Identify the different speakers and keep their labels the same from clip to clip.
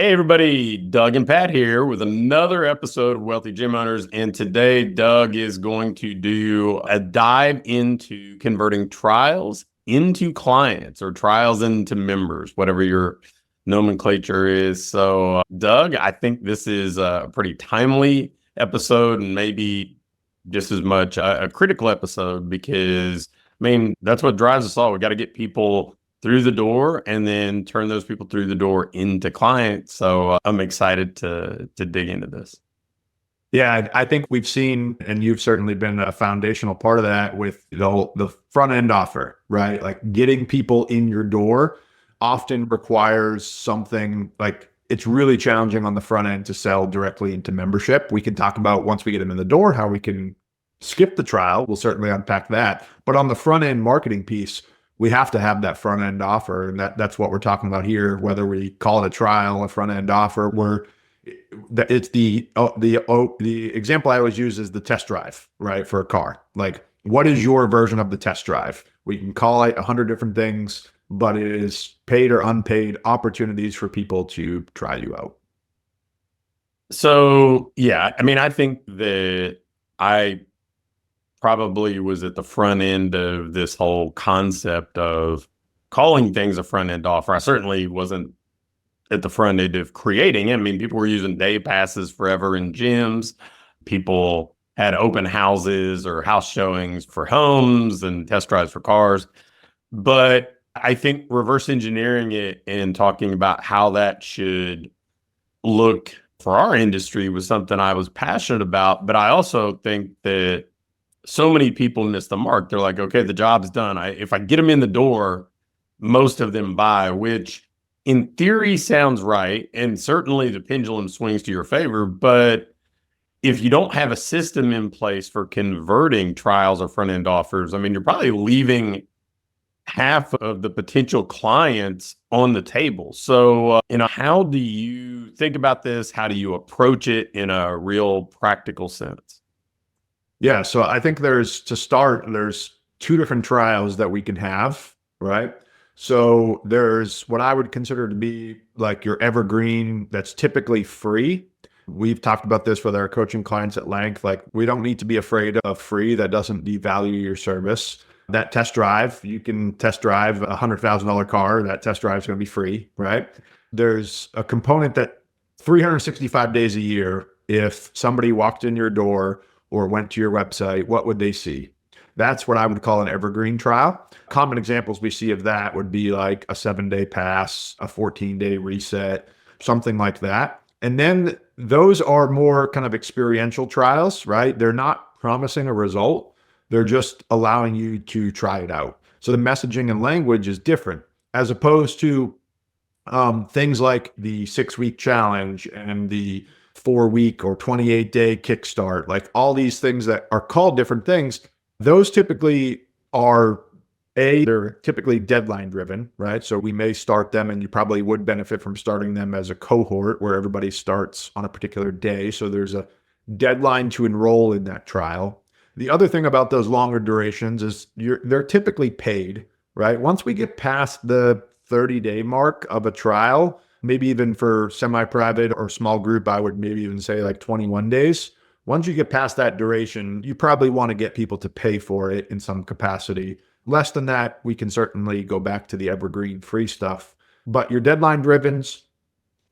Speaker 1: Hey everybody, Doug and Pat here with another episode of Wealthy Gym Owners. And today Doug is going to do a dive into converting trials into clients or trials into members, whatever your nomenclature is. So Doug, I think this is a pretty timely episode and maybe just as much a critical episode because, that's what drives us all. We got to get people through the door and then turn those people through the door into clients. So I'm excited to dig into this.
Speaker 2: Yeah, I think we've seen, and you've certainly been a foundational part of that with the front end offer, right? Like getting people in your door often requires something like it's really challenging on the front end to sell directly into membership. We can talk about once we get them in the door, how we can skip the trial. We'll certainly unpack that. But on the front end marketing piece, we have to have that front end offer. And that's what we're talking about here, whether we call it a trial, a front end offer, where it's the example I always use is the test drive, right? For a car. Like, what is your version of the test drive? We can call it 100 different things, but it is paid or unpaid opportunities for people to try you out.
Speaker 1: So, yeah, I think that I probably was at the front end of this whole concept of calling things a front end offer. I certainly wasn't at the front end of creating it. People were using day passes forever in gyms. People had open houses or house showings for homes and test drives for cars. But I think reverse engineering it and talking about how that should look for our industry was something I was passionate about. But I also think that so many people miss the mark. They're like, okay, the job's done. If I get them in the door, most of them buy, which in theory sounds right. And certainly the pendulum swings to your favor. But if you don't have a system in place for converting trials or front end offers, you're probably leaving half of the potential clients on the table. So, how do you think about this? How do you approach it in a real practical sense?
Speaker 2: Yeah, so I think there's two different trials that we can have, right? So there's what I would consider to be like your evergreen that's typically free. We've talked about this with our coaching clients at length. Like, we don't need to be afraid of free. That doesn't devalue your service. That test drive, you can test drive a $100,000 car. That test drive is going to be free, right? There's a component that 365 days a year, if somebody walked in your door or went to your website, what would they see? That's what I would call an evergreen trial. Common examples we see of that would be like a 7-day pass, a 14-day reset, something like that. And then those are more kind of experiential trials, right? They're not promising a result. They're just allowing you to try it out. So the messaging and language is different as opposed to things like the 6-week challenge and the 4-week or 28-day kickstart, like all these things that are called different things. Those typically are they're typically deadline driven, right? So we may start them, and you probably would benefit from starting them as a cohort where everybody starts on a particular day. So there's a deadline to enroll in that trial. The other thing about those longer durations is they're typically paid, right? Once we get past the 30-day mark of a trial, maybe even for semi-private or small group, I would maybe even say like 21 days. Once you get past that duration, you probably want to get people to pay for it in some capacity. Less than that, we can certainly go back to the evergreen free stuff. But your deadline drivens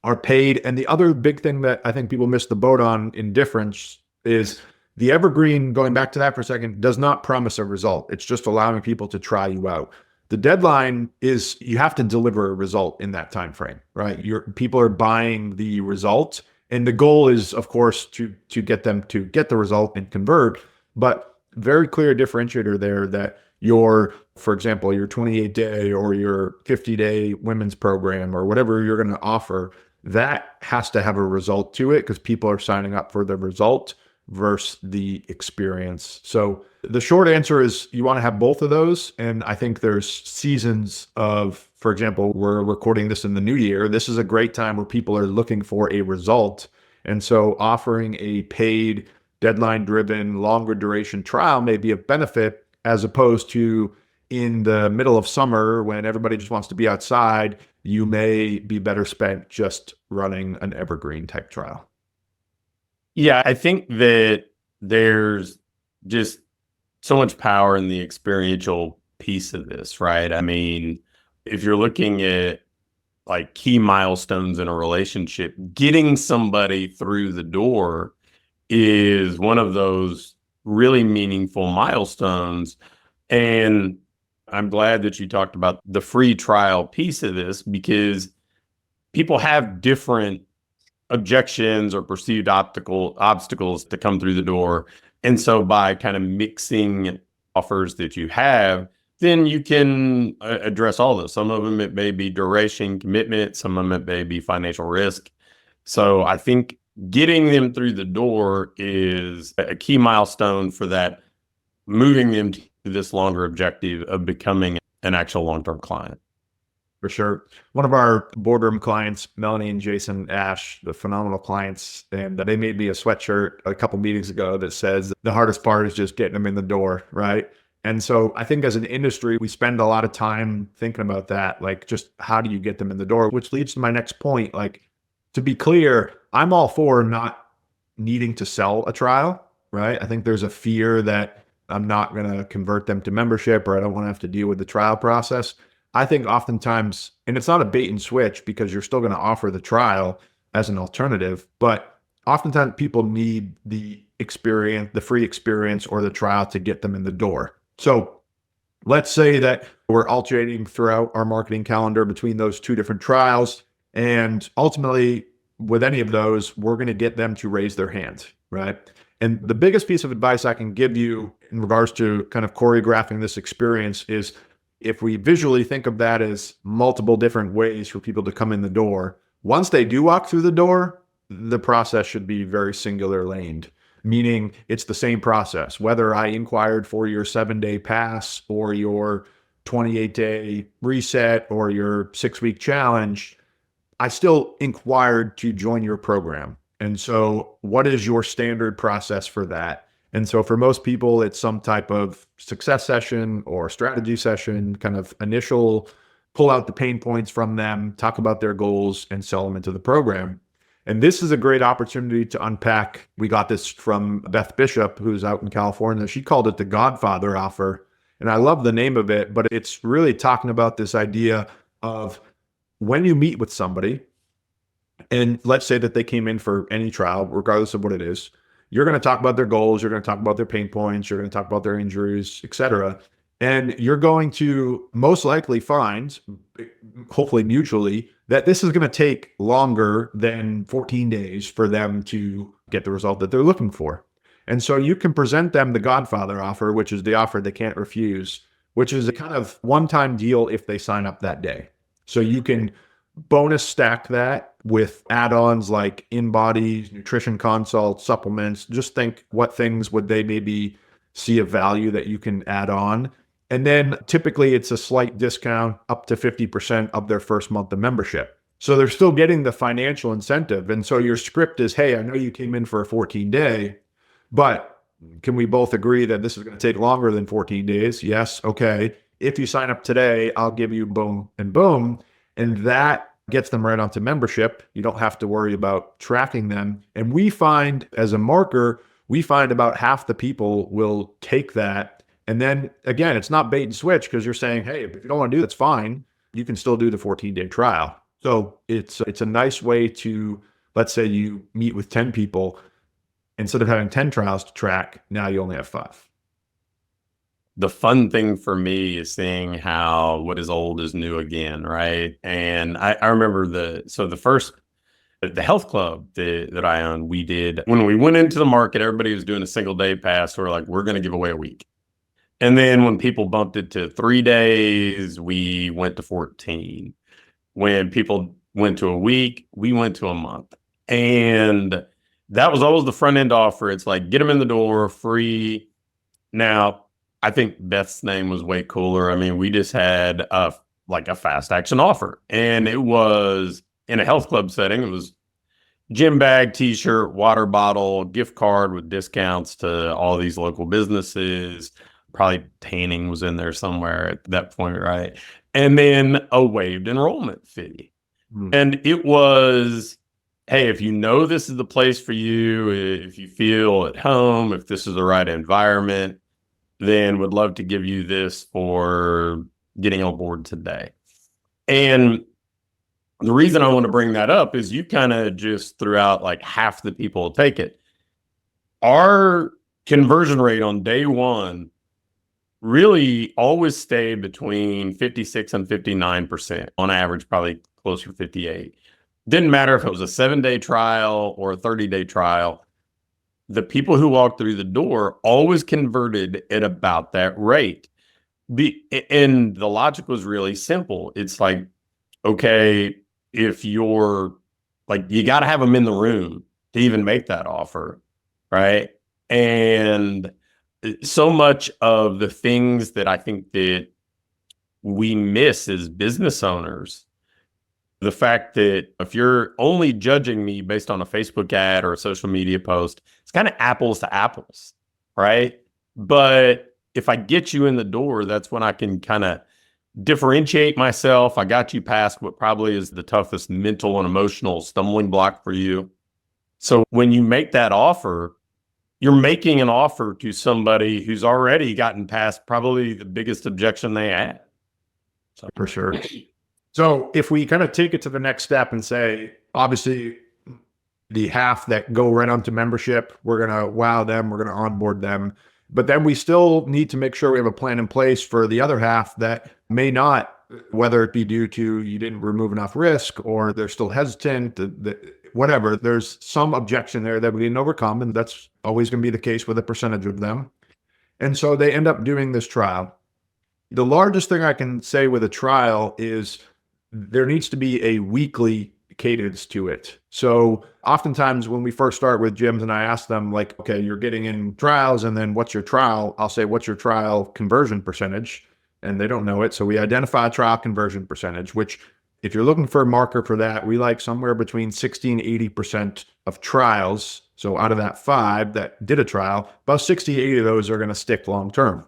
Speaker 2: are paid. And the other big thing that I think people miss the boat on in difference is the evergreen, going back to that for a second, does not promise a result. It's just allowing people to try you out. The deadline is you have to deliver a result in that time frame, right? People are buying the result, and the goal is, of course, to get them to get the result and convert. But very clear differentiator there that for example, your 28-day or your 50-day women's program or whatever you're going to offer, that has to have a result to it because people are signing up for the result versus the experience. So the short answer is you want to have both of those. And I think there's seasons of, for example, we're recording this in the new year. This is a great time where people are looking for a result. And so offering a paid, deadline-driven, longer duration trial may be a benefit as opposed to in the middle of summer when everybody just wants to be outside. you may be better spent just running an evergreen type trial.
Speaker 1: Yeah, I think that there's just so much power in the experiential piece of this, right? I mean, if you're looking at like key milestones in a relationship, getting somebody through the door is one of those really meaningful milestones. And I'm glad that you talked about the free trial piece of this because people have different objections or perceived obstacles to come through the door. And so by kind of mixing offers that you have, then you can address all those. Some of them, it may be duration commitment. Some of them, it may be financial risk. So I think getting them through the door is a key milestone for that, moving them to this longer objective of becoming an actual long-term client.
Speaker 2: For sure. One of our boardroom clients, Melanie and Jason Ash, the phenomenal clients, and they made me a sweatshirt a couple meetings ago that says the hardest part is just getting them in the door, right? And so I think as an industry, we spend a lot of time thinking about that, like just how do you get them in the door, which leads to my next point. Like, to be clear, I'm all for not needing to sell a trial, right? I think there's a fear that I'm not going to convert them to membership or I don't want to have to deal with the trial process. I think oftentimes, and it's not a bait and switch because you're still going to offer the trial as an alternative, but oftentimes people need the experience, the free experience or the trial to get them in the door. So let's say that we're alternating throughout our marketing calendar between those two different trials. And ultimately, with any of those, we're going to get them to raise their hand, right? And the biggest piece of advice I can give you in regards to kind of choreographing this experience is if we visually think of that as multiple different ways for people to come in the door, once they do walk through the door, the process should be very singular laned, meaning it's the same process. Whether I inquired for your 7-day pass or your 28-day reset or your 6-week challenge, I still inquired to join your program. And so what is your standard process for that? And so for most people, it's some type of success session or strategy session, kind of initial pull out the pain points from them, talk about their goals, and sell them into the program. And this is a great opportunity to unpack. We got this from Beth Bishop, who's out in California. She called it the Godfather offer. And I love the name of it, but it's really talking about this idea of when you meet with somebody, and let's say that they came in for any trial, regardless of what it is, you're going to talk about their goals, you're going to talk about their pain points, you're going to talk about their injuries, etc. And you're going to most likely find, hopefully mutually, that this is going to take longer than 14 days for them to get the result that they're looking for. And so you can present them the Godfather offer, which is the offer they can't refuse, which is a kind of one-time deal if they sign up that day. So you can bonus stack that with add-ons like in-body, nutrition consults, supplements. Just think what things would they maybe see a value that you can add on. And then typically it's a slight discount up to 50% of their first month of membership. So they're still getting the financial incentive. And so your script is, hey, I know you came in for a 14-day, but can we both agree that this is going to take longer than 14 days? Yes. Okay. If you sign up today, I'll give you boom and boom. And that gets them right onto membership. You don't have to worry about tracking them. And we find as a marker, we find about half the people will take that. And then again, it's not bait and switch because you're saying, hey, if you don't want to do that's fine. You can still do the 14-day trial. So it's a nice way to, let's say you meet with 10 people. Instead of having 10 trials to track, now you only have 5.
Speaker 1: The fun thing for me is seeing how what is old is new again, right? And I remember the health club that I own, we did, when we went into the market, everybody was doing a single day pass. So we're like, we're going to give away a week. And then when people bumped it to 3 days, we went to 14. When people went to a week, we went to a month. And that was always the front end offer. It's like, get them in the door, free. Now, I think Beth's name was way cooler. I mean, we just had a fast action offer, and it was in a health club setting. It was gym bag, t-shirt, water bottle, gift card with discounts to all these local businesses. Probably tanning was in there somewhere at that point, right? and then a waived enrollment fee. And it was, hey, if you know this is the place for you, if you feel at home, if this is the right environment, then would love to give you this for getting on board today. And the reason I want to bring that up is you kind of just threw out like half the people take it. Our conversion rate on day one really always stayed between 56 and 59%, on average, probably closer to 58. Didn't matter if it was a 7-day trial or a 30-day trial. The people who walked through the door always converted at about that rate. And the logic was really simple. It's like, okay, if you're like, you got to have them in the room to even make that offer, right? And so much of the things that I think that we miss as business owners, the fact that if you're only judging me based on a Facebook ad or a social media post, it's kind of apples to apples, right? But if I get you in the door, that's when I can kind of differentiate myself. I got you past what probably is the toughest mental and emotional stumbling block for you. So when you make that offer, you're making an offer to somebody who's already gotten past probably the biggest objection they had.
Speaker 2: So, for sure. So if we kind of take it to the next step and say, obviously, the half that go right onto membership, we're going to wow them, we're going to onboard them. But then we still need to make sure we have a plan in place for the other half that may not, whether it be due to you didn't remove enough risk or they're still hesitant, whatever. There's some objection there that we didn't overcome, and that's always going to be the case with a percentage of them. And so they end up doing this trial. The largest thing I can say with a trial is there needs to be a weekly cadence to it. So oftentimes when we first start with gyms and I ask them like, okay, you're getting in trials and then what's your trial? I'll say, what's your trial conversion percentage? And they don't know it. So we identify a trial conversion percentage, which if you're looking for a marker for that, we like somewhere between 60 and 80% of trials. So out of that 5 that did a trial, about 60 to 80 of those are going to stick long-term.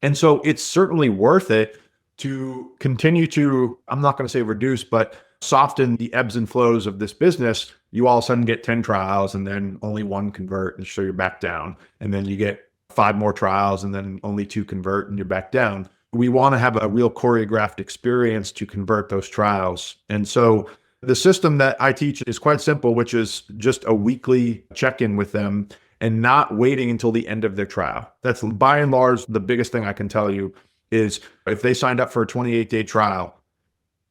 Speaker 2: And so it's certainly worth it to continue to, I'm not going to say reduce, but soften the ebbs and flows of this business. You all of a sudden get 10 trials and then only 1 convert, and so you're back down. And then you get 5 more trials and then only 2 convert and you're back down. We want to have a real choreographed experience to convert those trials. And so the system that I teach is quite simple, which is just a weekly check-in with them and not waiting until the end of their trial. That's by and large the biggest thing I can tell you is if they signed up for a 28-day trial,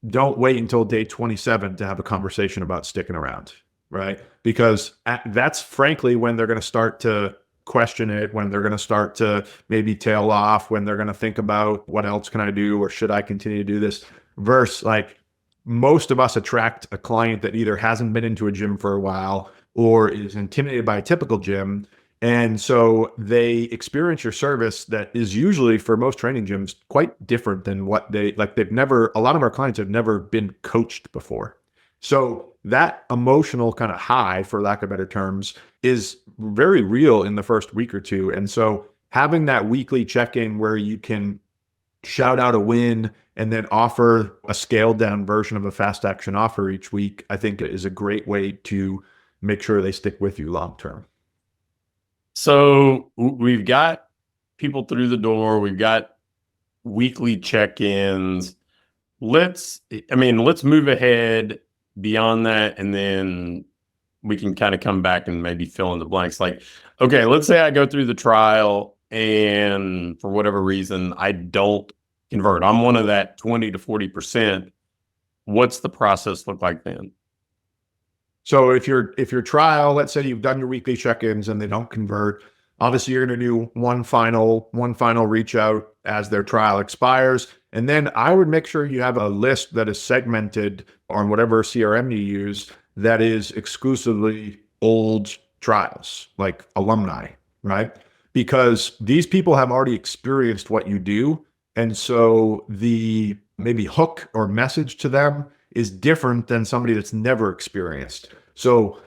Speaker 2: don't wait until day 27 to have a conversation about sticking around, right? Because that's frankly when they're going to start to question it, when they're going to start to maybe tail off, when they're going to think about what else can I do or should I continue to do this? Versus like most of us attract a client that either hasn't been into a gym for a while or is intimidated by a typical gym. And so they experience your service that is usually for most training gyms quite different than what they've never, a lot of our clients have never been coached before. So that emotional kind of high, for lack of better terms, is very real in the first week or two. And so having that weekly check-in where you can shout out a win and then offer a scaled down version of a fast action offer each week, I think is a great way to make sure they stick with you long term.
Speaker 1: So we've got people through the door. We've got weekly check-ins. Let's move ahead beyond that, and then we can kind of come back and maybe fill in the blanks. Like, okay, let's say I go through the trial and for whatever reason, I don't convert. I'm one of that 20 to 40%. What's the process look like then?
Speaker 2: So if your trial, let's say you've done your weekly check-ins and they don't convert, obviously you're going to do one final reach out as their trial expires. And then I would make sure you have a list that is segmented on whatever CRM you use that is exclusively old trials, like Alumni, right? Because these people have already experienced what you do. And so the maybe hook or message to them is different than somebody that's never experienced. So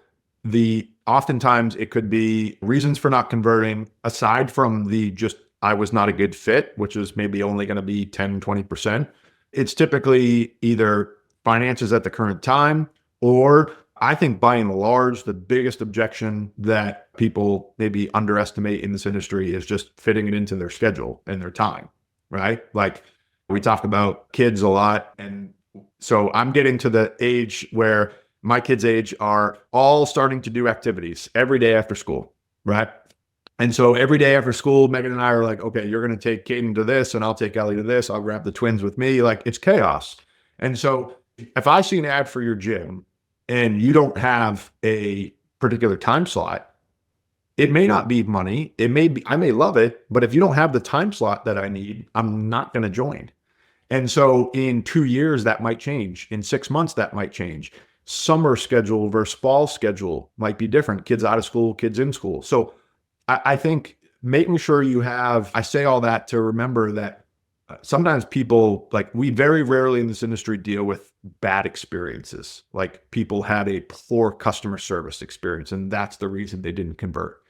Speaker 2: oftentimes it could be reasons for not converting, aside from the just, I was not a good fit, which is maybe only going to be 10, 20%. It's typically either finances at the current time, or I think by and large, the biggest objection that people maybe underestimate in this industry is just fitting it into their schedule and their time, right? Like we talk about kids a lot. And so I'm getting to the age where my kids' age are all starting to do activities every day after school, right? And so every day after school, Megan and I are like, okay, you're going to take Caden to this and I'll take Ellie to this. I'll grab the twins with me. Like it's chaos. And so if I see an ad for your gym and you don't have a particular time slot, it may not be money. It may be, I may love it, but if you don't have the time slot that I need, I'm not going to join. And so in 2 years, that might change. In 6 months, that might change. Summer schedule versus fall schedule might be different. Kids out of school, kids in school. So I think making sure you have, I say all that to remember that sometimes people, like we very rarely in this industry deal with bad experiences. Like people had a poor customer service experience and that's the reason they didn't convert.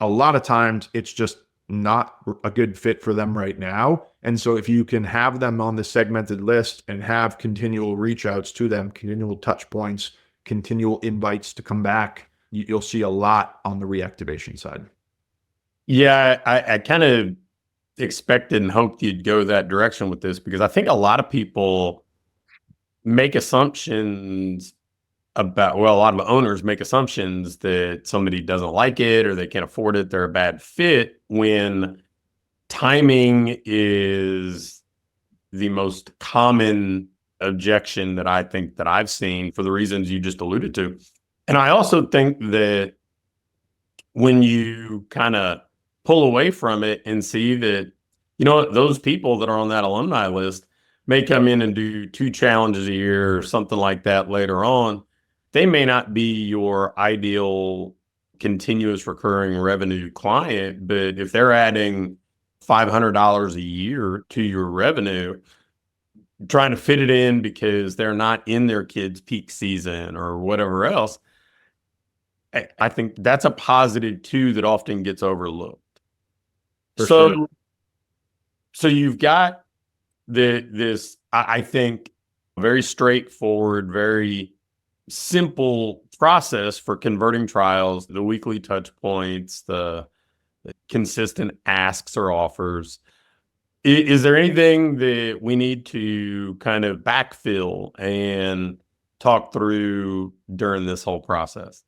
Speaker 2: A lot of times it's just not a good fit for them right now. And so if you can have them on the segmented list and have continual reach outs to them, continual touch points, continual invites to come back, you'll see a lot on the reactivation side.
Speaker 1: Yeah, I kind of expected and hoped you'd go that direction with this because I think a lot of people make assumptions about, well, a lot of owners make assumptions that somebody doesn't like it or they can't afford it, they're a bad fit, when timing is the most common objection that I think that I've seen for the reasons you just alluded to. And I also think that when you kind of pull away from it and see that, you know, those people that are on that alumni list may come in and do 2 challenges a year or something like that later on. They may not be your ideal continuous recurring revenue client, but if they're adding $500 a year to your revenue, trying to fit it in because they're not in their kids' peak season or whatever else, I think that's a positive too that often gets overlooked.
Speaker 2: For
Speaker 1: So,
Speaker 2: sure.
Speaker 1: so you've got this, I think, very straightforward, very simple process for converting trials, the weekly touch points, the consistent asks or offers. Is there anything that we need to kind of backfill and talk through during this whole process?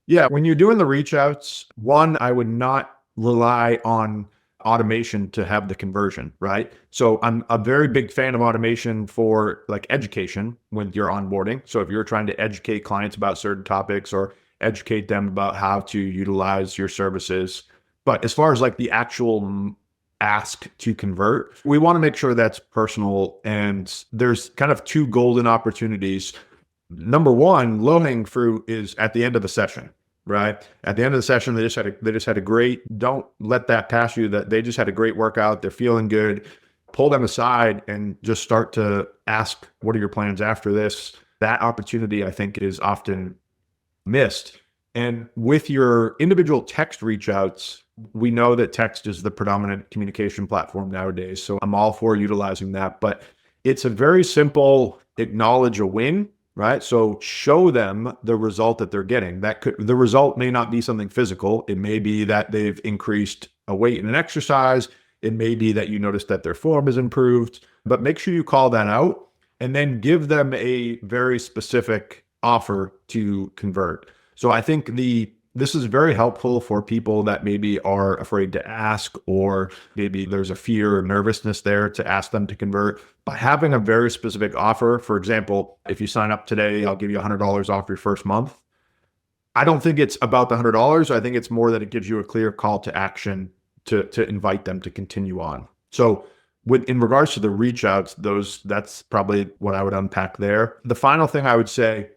Speaker 2: Yeah, when you're doing the reach outs, one, I would not rely on automation to have the conversion, right? So I'm a very big fan of automation for like education when you're onboarding. So if you're trying to educate clients about certain topics or educate them about how to utilize your services. But as far as like the actual ask to convert, we want to make sure that's personal. And there's kind of 2 golden opportunities. Number one, low-hanging fruit is at the end of the session, right? At the end of the session, they just had a great, don't let that pass you, that they just had a great workout. They're feeling good. Pull them aside and just start to ask, what are your plans after this? That opportunity, I think, is often missed. And with your individual text reach outs, we know that text is the predominant communication platform nowadays. So I'm all for utilizing that, but it's a very simple acknowledge a win, right? So show them the result that they're getting. The result may not be something physical. It may be that they've increased a weight in an exercise. It may be that you notice that their form is improved, but make sure you call that out and then give them a very specific offer to convert. So I think this is very helpful for people that maybe are afraid to ask, or maybe there's a fear or nervousness there to ask them to convert. By having a very specific offer, for example, if you sign up today, I'll give you $100 off your first month. I don't think it's about the $100. I think it's more that it gives you a clear call to action to invite them to continue on. So in regards to the reach outs, that's probably what I would unpack there. The final thing I would say,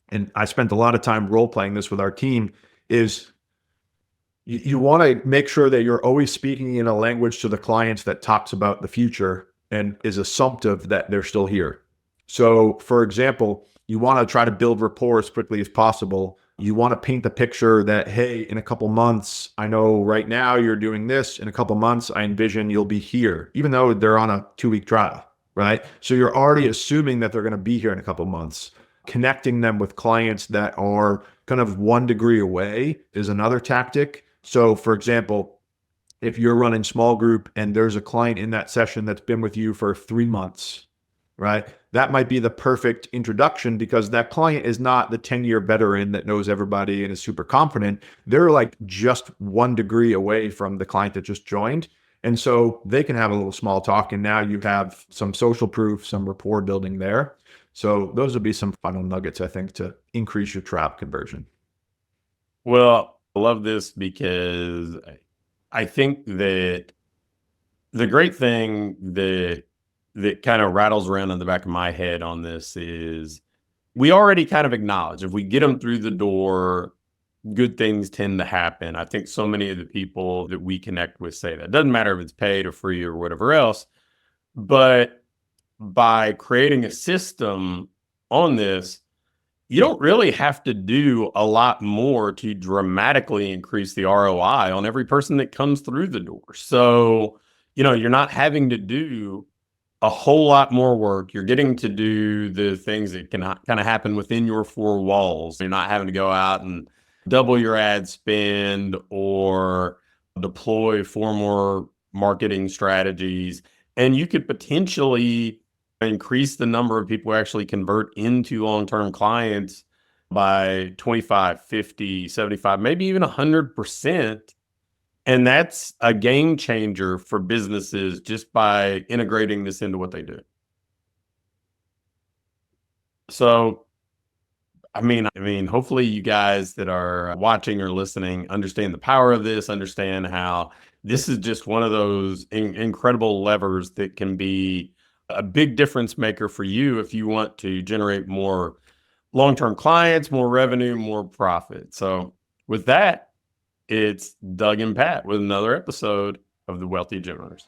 Speaker 2: and I spent a lot of time role playing this with our team, is you want to make sure that you're always speaking in a language to the clients that talks about the future and is assumptive that they're still here. So for example, you want to try to build rapport as quickly as possible. You want to paint the picture that, hey, in a couple months, I know right now you're doing this. In a couple months, I envision you'll be here, even though they're on a 2-week trial, right? So you're already assuming that they're going to be here in a couple months. Connecting them with clients that are kind of 1 degree away is another tactic. So, for example, if you're running small group and there's a client in that session that's been with you for 3 months, right? That might be the perfect introduction because that client is not the 10-year veteran that knows everybody and is super confident. They're like just 1 degree away from the client that just joined. And so they can have a little small talk. And now you have some social proof, some rapport building there. So those would be some final nuggets, I think, to increase your trap conversion.
Speaker 1: Well, I love this because I think that the great thing that kind of rattles around in the back of my head on this is we already kind of acknowledge if we get them through the door, good things tend to happen. I think so many of the people that we connect with say that. It doesn't matter if it's paid or free or whatever else, but by creating a system on this, you don't really have to do a lot more to dramatically increase the ROI on every person that comes through the door. So, you're not having to do a whole lot more work. You're getting to do the things that can kind of happen within your four walls. You're not having to go out and double your ad spend or deploy 4 more marketing strategies. And you could potentially increase the number of people who actually convert into long-term clients by 25, 50, 75, maybe even 100%. And that's a game changer for businesses just by integrating this into what they do. So, hopefully you guys that are watching or listening understand the power of this, understand how this is just one of those incredible levers that can be a big difference maker for you if you want to generate more long-term clients, more revenue, more profit. So with that, it's Doug and Pat with another episode of the Wealthy Gym Owners.